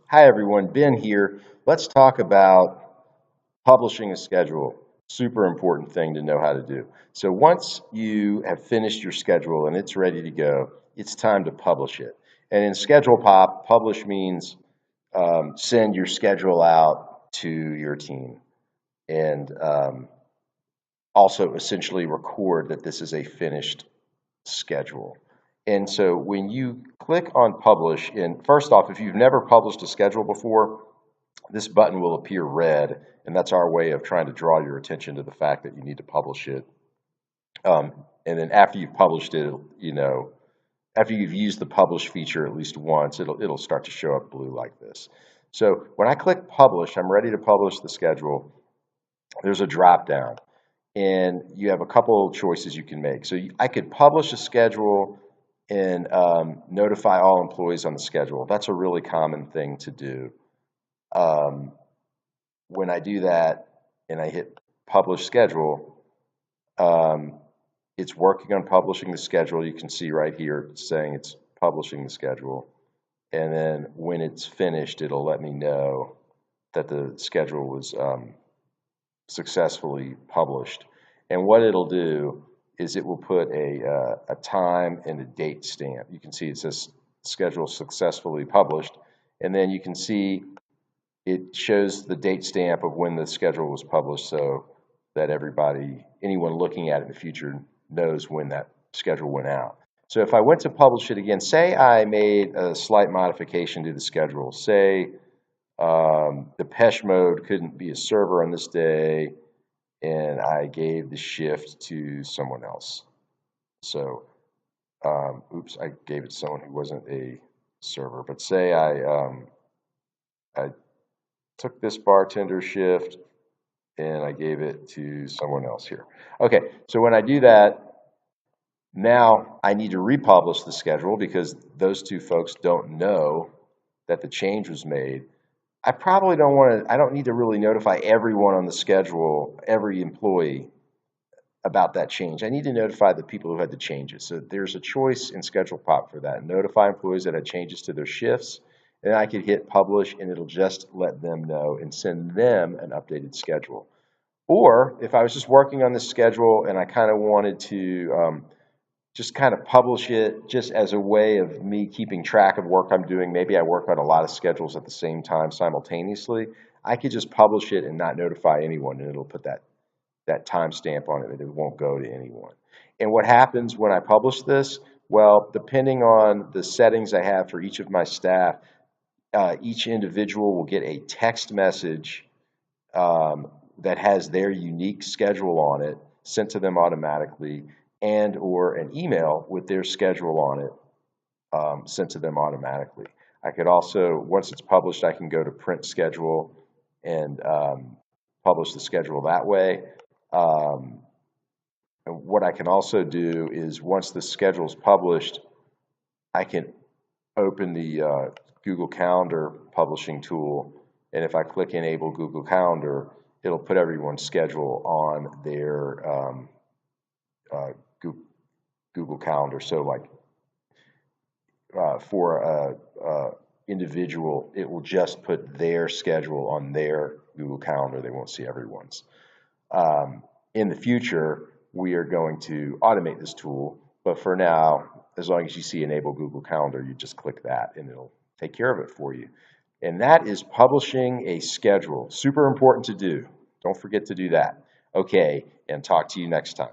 Hi everyone, Ben here. Let's talk about publishing a schedule. Super important thing to know how to do. So once you have finished your schedule and it's ready to go, it's time to publish it. And in SchedulePop, publish means send your schedule out to your team and also essentially record that this is a finished schedule. And so when you click on publish, and first off, if you've never published a schedule before, this button will appear red, and that's our way of trying to draw your attention to the fact that you need to publish it. And then after you've published it, after you've used the publish feature at least once, it'll start to show up blue like this. So when I click publish, I'm ready to publish the schedule. There's a drop down, and you have a couple of choices you can make. So I could publish a schedule and notify all employees on the schedule. That's a really common thing to do. Um, when I do that and I hit publish schedule, um, it's working on publishing the schedule. You can see right here it's saying it's publishing the schedule. And then when it's finished, it'll let me know that the schedule was successfully published. And what it'll do is it will put a time and a date stamp. You can see it says schedule successfully published. And then you can see it shows the date stamp of when the schedule was published so that anyone looking at it in the future knows when that schedule went out. So if I went to publish it again, say I made a slight modification to the schedule, say Depeche Mode couldn't be a server on this day, and I gave the shift to someone else. So, oops, I gave it to someone who wasn't a server. But say I took this bartender shift and I gave it to someone else here. Okay, so when I do that, now I need to republish the schedule because those two folks don't know that the change was made. I probably I don't need to really notify everyone on the schedule, every employee about that change. I need to notify the people who had the changes. So there's a choice in SchedulePop for that. Notify employees that had changes to their shifts, and I could hit publish and it'll just let them know and send them an updated schedule. Or if I was just working on this schedule and I kind of wanted to just kind of publish it just as a way of me keeping track of work I'm doing. Maybe I work on a lot of schedules at the same time simultaneously. I could just publish it and not notify anyone, and it'll put that timestamp on it, and it won't go to anyone. And what happens when I publish this? Well, depending on the settings I have for each of my staff, each individual will get a text message that has their unique schedule on it sent to them automatically, and or an email with their schedule on it sent to them automatically. I could also, once it's published, I can go to print schedule and publish the schedule that way. And what I can also do is once the schedule is published, I can open the Google Calendar publishing tool, and if I click Enable Google Calendar, it'll put everyone's schedule on their Google Calendar. So like for a individual, it will just put their schedule on their Google Calendar. They won't see everyone's. In the future, we are going to automate this tool, but for now, as long as you see Enable Google Calendar, you just click that and it'll take care of it for you. And that is publishing a schedule. Super important to do. Don't forget to do that. Okay, and talk to you next time.